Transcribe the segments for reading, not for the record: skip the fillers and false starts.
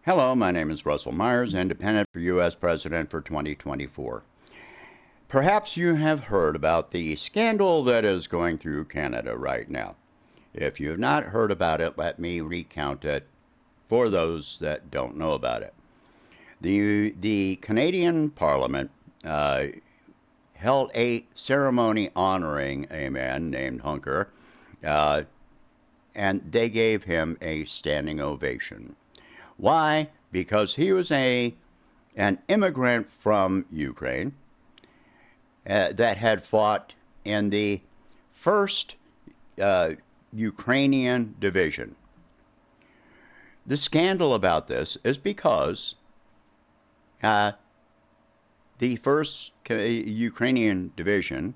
Hello, my name is Russell Myers, independent for U.S. President for 2024. Perhaps you have heard about the scandal that is going through Canada right now. If you have not heard about it, let me recount it for those that don't know about it. The Canadian Parliament held a ceremony honoring a man named Hunker, and they gave him a standing ovation. Why? Because he was an immigrant from Ukraine that had fought in the first Ukrainian division. The scandal about this is because the first Ukrainian division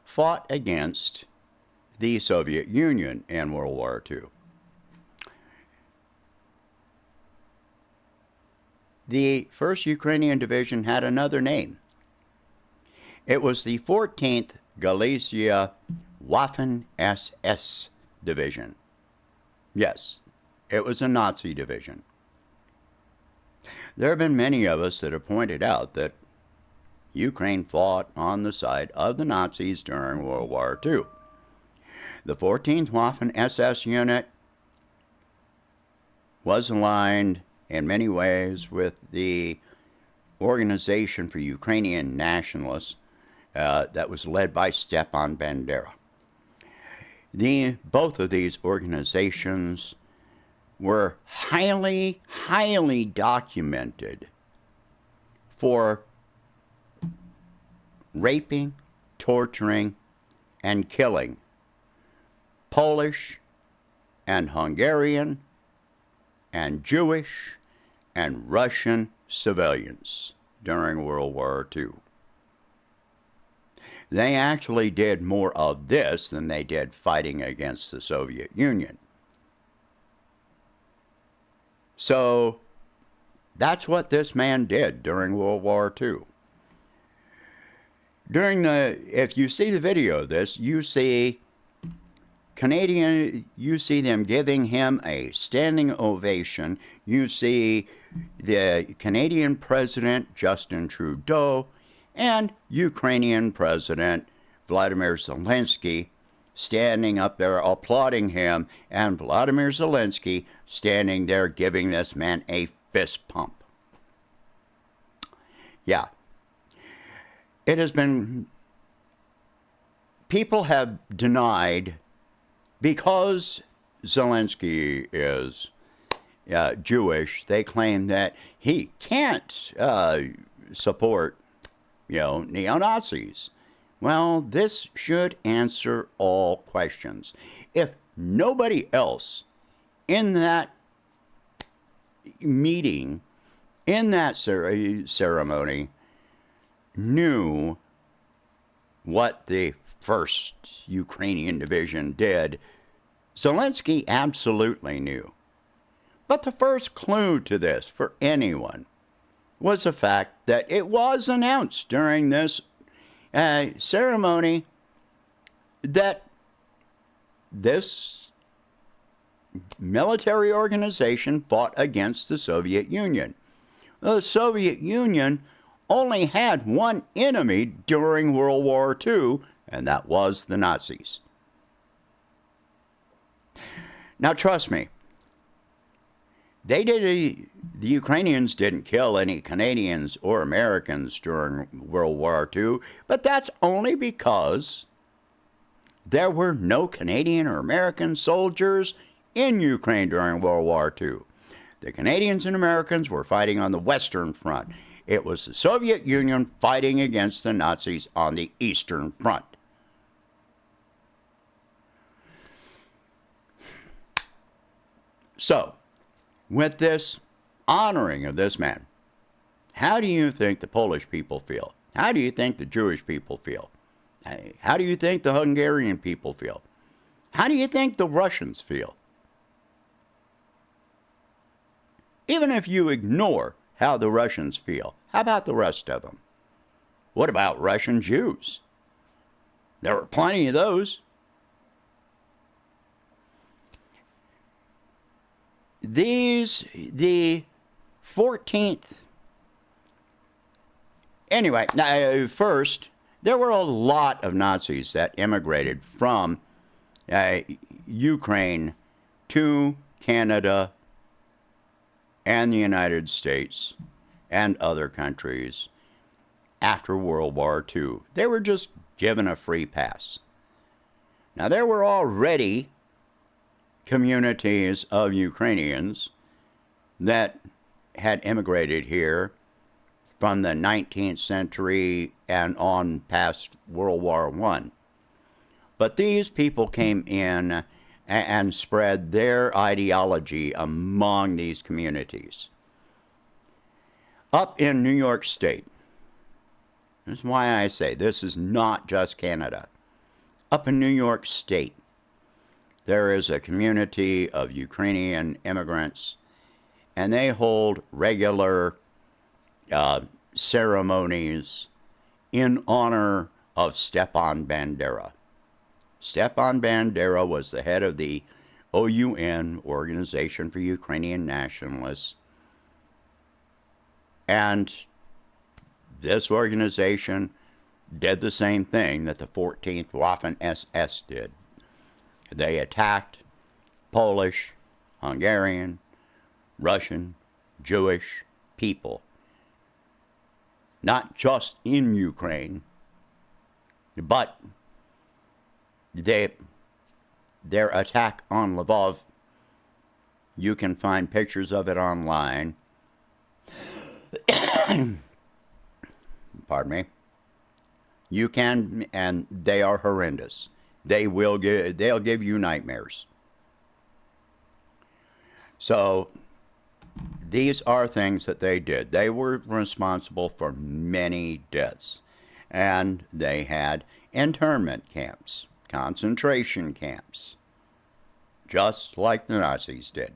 fought against the Soviet Union in World War II. The first Ukrainian division had another name. It was the 14th Galicia Waffen-SS Division. Yes, it was a Nazi division. There have been many of us that have pointed out that Ukraine fought on the side of the Nazis during World War II. The 14th Waffen-SS unit was aligned in many ways with the Organization for Ukrainian Nationalists that was led by Stepan Bandera. Both of these organizations were highly documented for raping, torturing, and killing Polish and Hungarian and Jewish and Russian civilians during World War II. They actually did more of this than they did fighting against the Soviet Union. So that's what this man did during World War II. If you see the video of this, you see them giving him a standing ovation. You see the Canadian President Justin Trudeau and Ukrainian President Vladimir Zelensky standing up there applauding him, and Vladimir Zelensky standing there giving this man a fist pump. Yeah. It has been, people have denied, because Zelensky is Jewish, they claim that he can't support, neo-Nazis. Well, this should answer all questions. If nobody else in that meeting, in that ceremony, knew what the first Ukrainian division did, Zelensky absolutely knew. But the first clue to this for anyone was the fact that it was announced during this ceremony that this military organization fought against the Soviet Union. The Soviet Union only had one enemy during World War II, and that was the Nazis. Now, trust me, the Ukrainians didn't kill any Canadians or Americans during World War II, but that's only because there were no Canadian or American soldiers in Ukraine during World War II. The Canadians and Americans were fighting on the Western Front. It was the Soviet Union fighting against the Nazis on the Eastern Front. So, with this honoring of this man, how do you think the Polish people feel? How do you think the Jewish people feel? How do you think the Hungarian people feel? How do you think the Russians feel? Even if you ignore how the Russians feel, how about the rest of them? What about Russian Jews? There were plenty of those. The 14th. Anyway, now, first, there were a lot of Nazis that immigrated from Ukraine to Canada and the United States and other countries after World War II. They were just given a free pass. Now, there were already communities of Ukrainians that had immigrated here from the 19th century and on past World War I. But these people came in and spread their ideology among these communities. Up in New York State, this is why I say this is not just Canada. Up in New York State, there is a community of Ukrainian immigrants, and they hold regular ceremonies in honor of Stepan Bandera. Stepan Bandera was the head of the OUN, Organization for Ukrainian Nationalists, and this organization did the same thing that the 14th Waffen-SS did. They attacked Polish, Hungarian, Russian, Jewish people, not just in Ukraine, but their attack on Lvov, you can find pictures of it online. Pardon me. You can, and they are horrendous. They'll give you nightmares. So these are things that they did. They were responsible for many deaths, and they had internment camps, concentration camps, just like the Nazis did.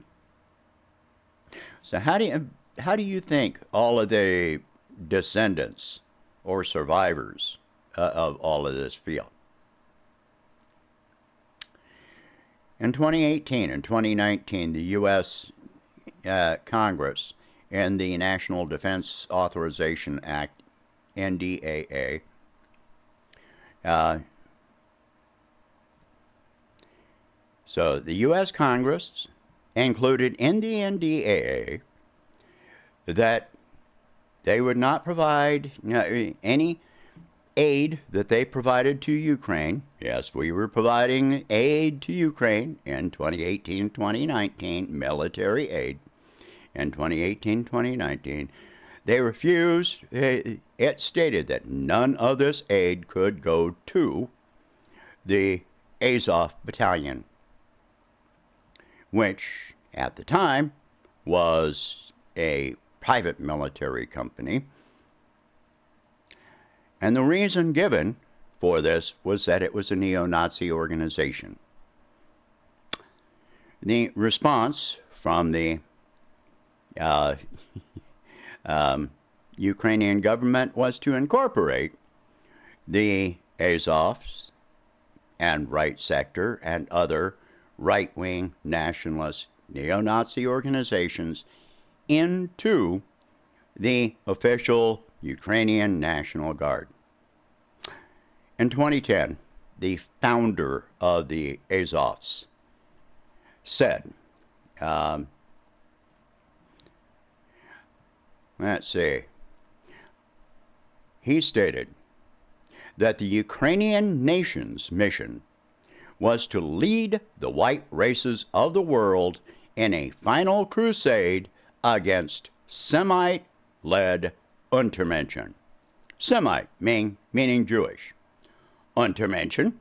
So how do you think all of the descendants or survivors of all of this feel? In 2018 and 2019, the U.S. Congress and the National Defense Authorization Act, NDAA, so the U.S. Congress included in the NDAA that they would not provide any aid that they provided to Ukraine. Yes, we were providing aid to Ukraine in 2018-2019, military aid. In 2018-2019, they refused. It stated that none of this aid could go to the Azov battalion, which at the time was a private military company. And the reason given for this was that it was a neo-Nazi organization. The response from the Ukrainian government was to incorporate the Azovs and Right Sector and other right-wing nationalist neo-Nazi organizations into the official Ukrainian National Guard. In 2010, the founder of the Azovs said, he stated that the Ukrainian nation's mission was to lead the white races of the world in a final crusade against Semite-led Untermenschen. Semite meaning Jewish. Untermenschen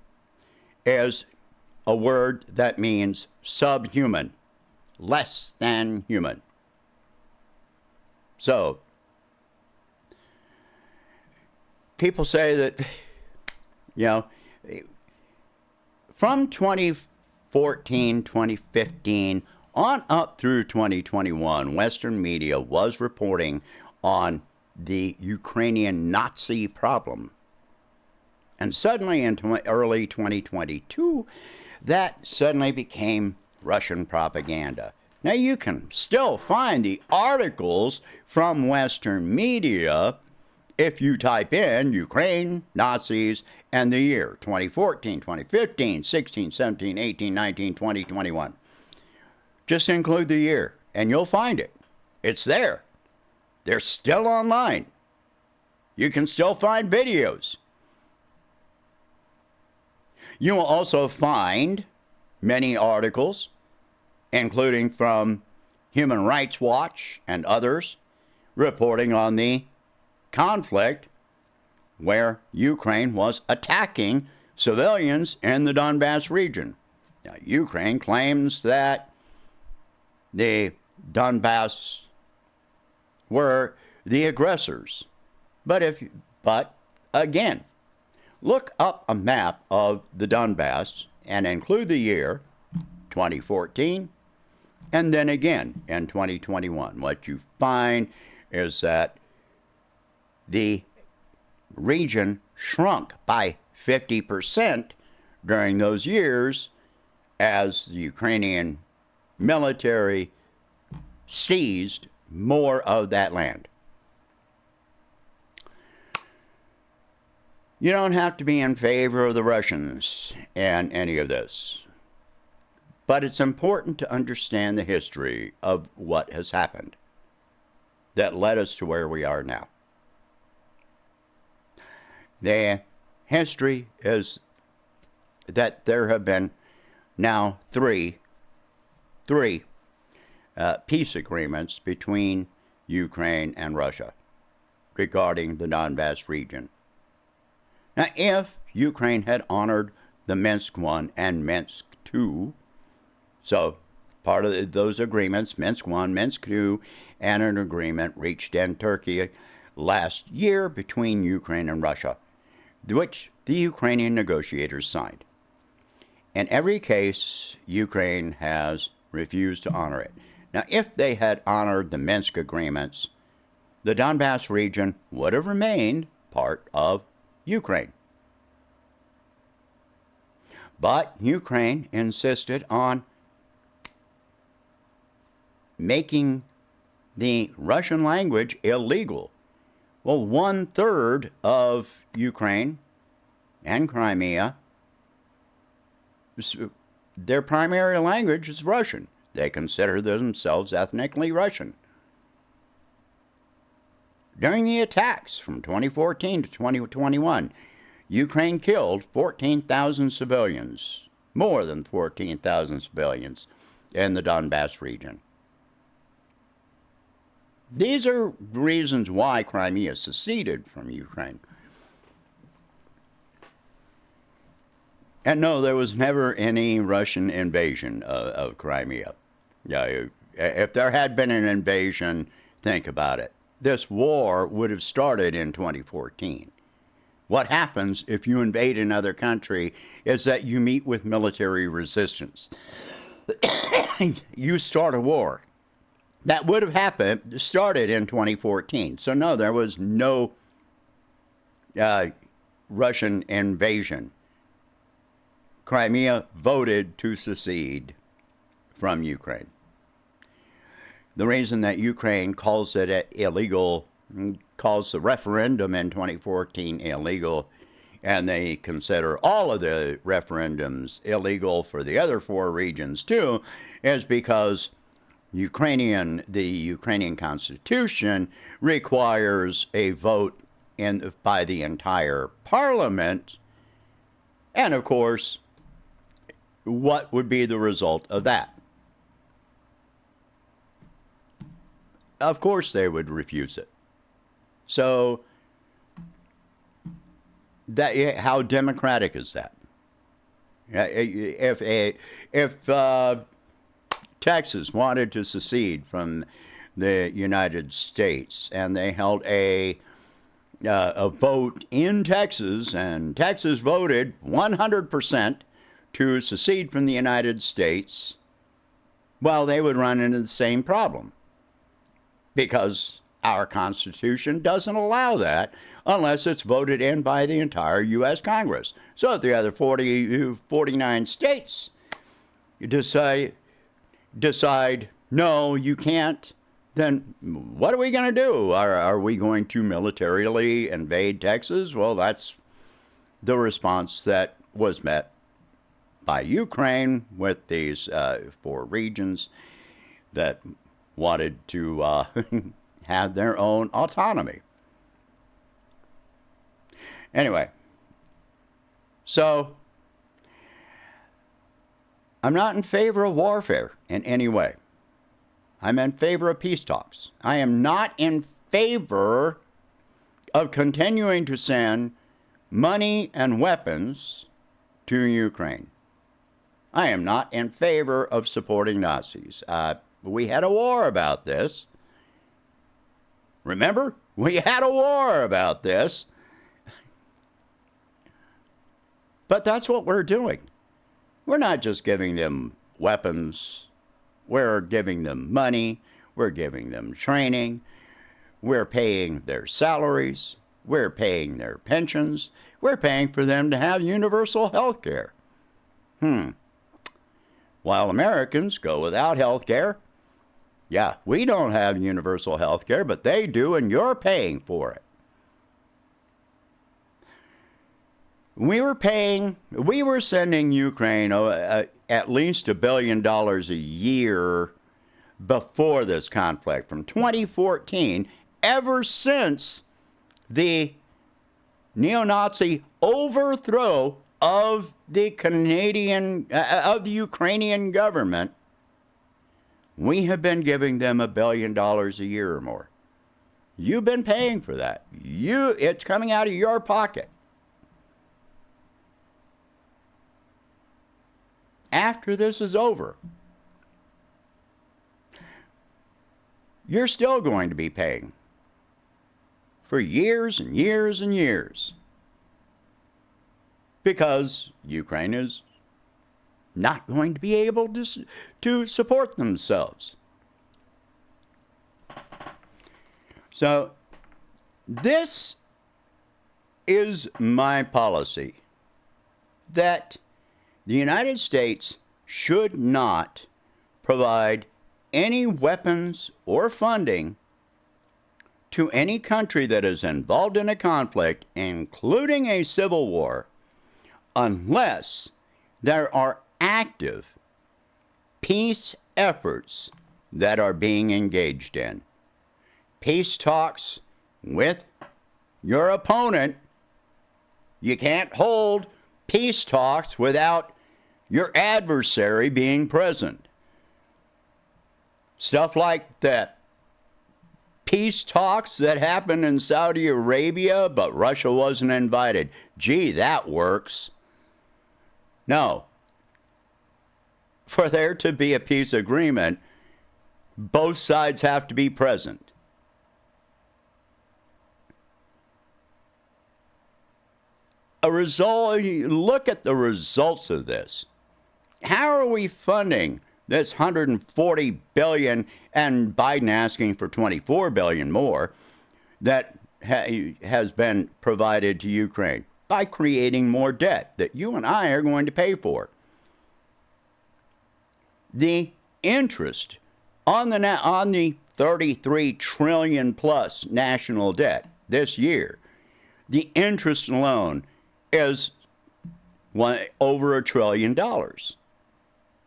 is a word that means subhuman, less than human. So, people say that, from 2014, 2015, on up through 2021, Western media was reporting on the Ukrainian Nazi problem. And suddenly in early 2022, that suddenly became Russian propaganda. Now, you can still find the articles from Western media if you type in Ukraine, Nazis, and the year 2014, 2015, 16, 17, 18, 19, 20, 21. Just include the year, and you'll find it. It's there. They're still online. You can still find videos. You will also find many articles, including from Human Rights Watch and others, reporting on the conflict where Ukraine was attacking civilians in the Donbass region. Now, Ukraine claims that the Donbass were the aggressors. But again, look up a map of the Donbass and include the year 2014 and then again in 2021. What you find is that the region shrunk by 50% during those years as the Ukrainian military seized more of that land. You don't have to be in favor of the Russians in any of this, but it's important to understand the history of what has happened that led us to where we are now. The history is that there have been now three peace agreements between Ukraine and Russia regarding the Donbass region. Now, if Ukraine had honored the Minsk I and Minsk II, so part of those agreements, Minsk I, Minsk II, and an agreement reached in Turkey last year between Ukraine and Russia, which the Ukrainian negotiators signed. In every case, Ukraine has refused to honor it. Now, if they had honored the Minsk agreements, the Donbass region would have remained part of Ukraine. But Ukraine insisted on making the Russian language illegal. Well, 1/3 of Ukraine and Crimea, their primary language is Russian. They consider themselves ethnically Russian. During the attacks from 2014 to 2021, Ukraine killed 14,000 civilians, more than 14,000 civilians in the Donbass region. These are reasons why Crimea seceded from Ukraine. And no, there was never any Russian invasion of Crimea. If there had been an invasion, think about it. This war would have started in 2014. What happens if you invade another country is that you meet with military resistance. You start a war. That would have started in 2014. So no, there was no Russian invasion. Crimea voted to secede from Ukraine. The reason that Ukraine calls it illegal, calls the referendum in 2014 illegal, and they consider all of the referendums illegal for the other 4 regions too, is because the Ukrainian Constitution requires a vote by the entire parliament, and of course, what would be the result of that? Of course they would refuse it. So, how democratic is that? If Texas wanted to secede from the United States and they held a vote in Texas, and Texas voted 100% to secede from the United States, well, they would run into the same problem, because our Constitution doesn't allow that unless it's voted in by the entire U.S. Congress. So if the other 49 states decide no, you can't, then what are we going to do? Are we going to militarily invade Texas? Well, that's the response that was met by Ukraine with these 4 regions that wanted to have their own autonomy. Anyway, so I'm not in favor of warfare in any way. I'm in favor of peace talks. I am not in favor of continuing to send money and weapons to Ukraine. I am not in favor of supporting Nazis. We had a war about this. Remember? We had a war about this. But that's what we're doing. We're not just giving them weapons. We're giving them money. We're giving them training. We're paying their salaries. We're paying their pensions. We're paying for them to have universal health care. While Americans go without health care, yeah, we don't have universal health care, but they do, and you're paying for it. We were sending Ukraine at least $1 billion a year before this conflict, from 2014, ever since the neo-Nazi overthrow of the Ukrainian government. We have been giving them $1 billion a year or more. You've been paying for that. It's coming out of your pocket. After this is over, you're still going to be paying for years and years and years, because Ukraine is not going to be able to support themselves. So this is my policy, that the United States should not provide any weapons or funding to any country that is involved in a conflict, including a civil war, unless there are active peace efforts that are being engaged in. Peace talks with your opponent. You can't hold peace talks without your adversary being present. Stuff like that peace talks that happened in Saudi Arabia, but Russia wasn't invited. Gee, that works. No. For there to be a peace agreement, both sides have to be present. Look at the results of this. How are we funding this $140 billion, and Biden asking for $24 billion more, that has been provided to Ukraine? By creating more debt that you and I are going to pay for. The interest on the 33 trillion plus national debt this year, the interest alone is over $1 trillion.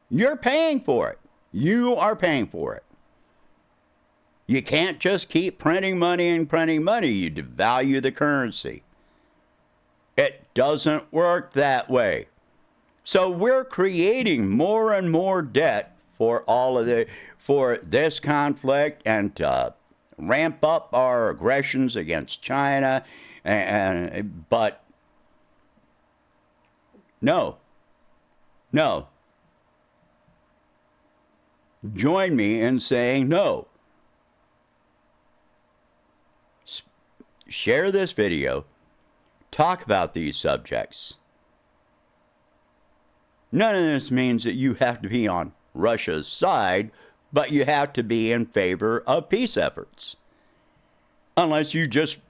You're paying for it. You are paying for it. You can't just keep printing money and printing money. You devalue the currency. It doesn't work that way. So we're creating more and more debt for for this conflict, and to ramp up our aggressions against China. But no. Join me in saying no. Share this video. Talk about these subjects. None of this means that you have to be on Russia's side, but you have to be in favor of peace efforts. Unless you just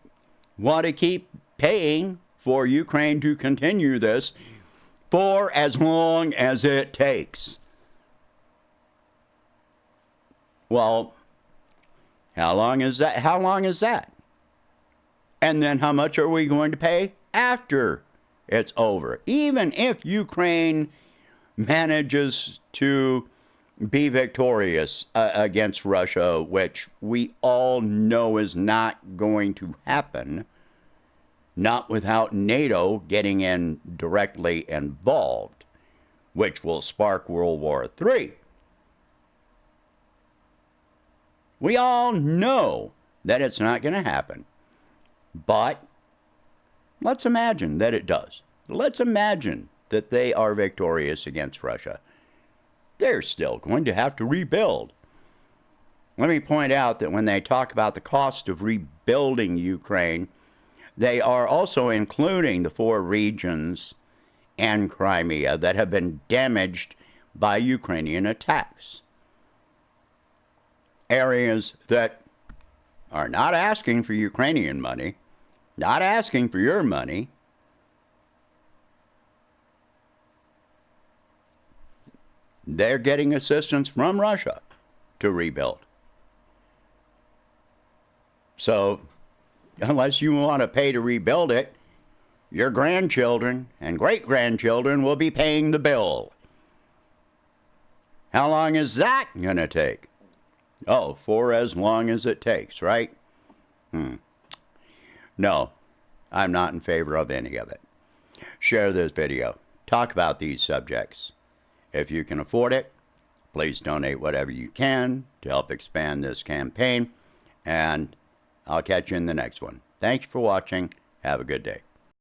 want to keep paying for Ukraine to continue this for as long as it takes. Well, how long is that? How long is that? And then how much are we going to pay after it's over? Even if Ukraine manages to be victorious against Russia, which we all know is not going to happen, not without NATO getting in directly involved, which will spark World War III. We all know that it's not going to happen, but let's imagine that it does. Let's imagine that they are victorious against Russia. They're still going to have to rebuild. Let me point out that when they talk about the cost of rebuilding Ukraine, they are also including the 4 regions and Crimea that have been damaged by Ukrainian attacks. Areas that are not asking for Ukrainian money, not asking for your money. They're getting assistance from Russia to rebuild. So, unless you want to pay to rebuild it, your grandchildren and great-grandchildren will be paying the bill. How long is that going to take? Oh, for as long as it takes, right? No, I'm not in favor of any of it. Share this video. Talk about these subjects. If you can afford it, please donate whatever you can to help expand this campaign. And I'll catch you in the next one. Thank you for watching. Have a good day.